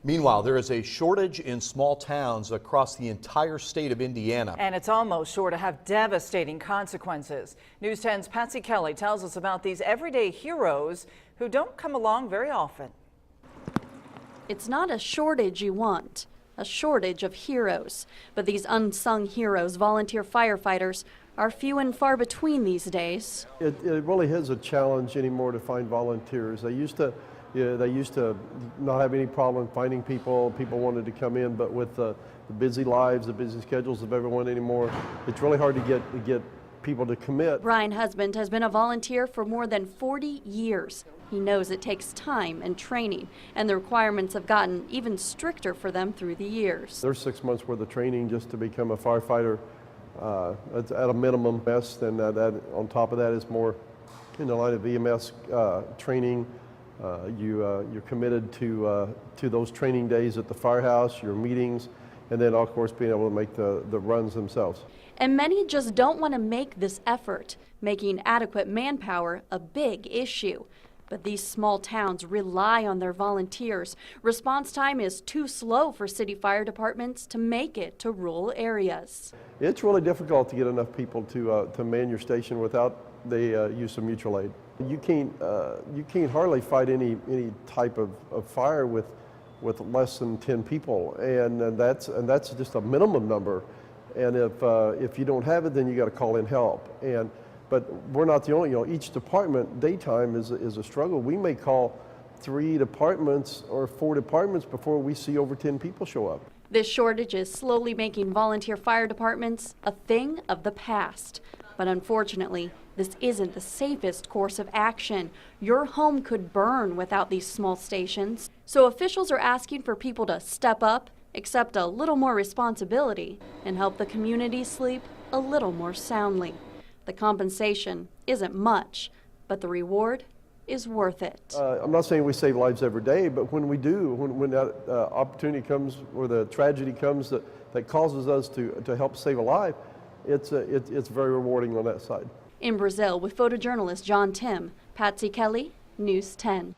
Meanwhile, there is a shortage in small towns across the entire state of Indiana. And it's almost sure to have devastating consequences. News 10's Patsy Kelly tells us about these everyday heroes who don't come along very often. It's not a shortage you want, a shortage of heroes. But these unsung heroes, volunteer firefighters, are few and far between these days. It really is a challenge anymore to find volunteers. They used to not have any problem finding people. People wanted to come in, but with the busy lives, the busy schedules of everyone anymore, it's really hard to get people to commit. Bryan Husband has been a volunteer for more than 40 years. He knows it takes time and training, and the requirements have gotten even stricter for them through the years. There's 6 months worth of training just to become a firefighter. It's at a minimum best, and that on top of that is more in the line of EMS training. You're committed to those training days at the firehouse, your meetings, and then of course being able to make the runs themselves. And many just don't want to make this effort, making adequate manpower a big issue. But these small towns rely on their volunteers. Response time is too slow for city fire departments to make it to rural areas. It's really difficult to get enough people to man your station without the use of mutual aid. You can't hardly fight any type of fire with less than 10 people, and that's just a minimum number. And if you don't have it, then you got to call in help. But we're not the only. Each department daytime is a struggle. We may call 3 departments or 4 departments before we see over 10 people show up. This shortage is slowly making volunteer fire departments a thing of the past. But unfortunately, this isn't the safest course of action. Your home could burn without these small stations. So officials are asking for people to step up, accept a little more responsibility, and help the community sleep a little more soundly. The compensation isn't much, but the reward is worth it. I'm not saying we save lives every day, but when we do, when that opportunity comes or the tragedy comes that causes us to help save a life, it's very rewarding on that side. In Brazil, with photojournalist John Tim, Patsy Kelly, News 10.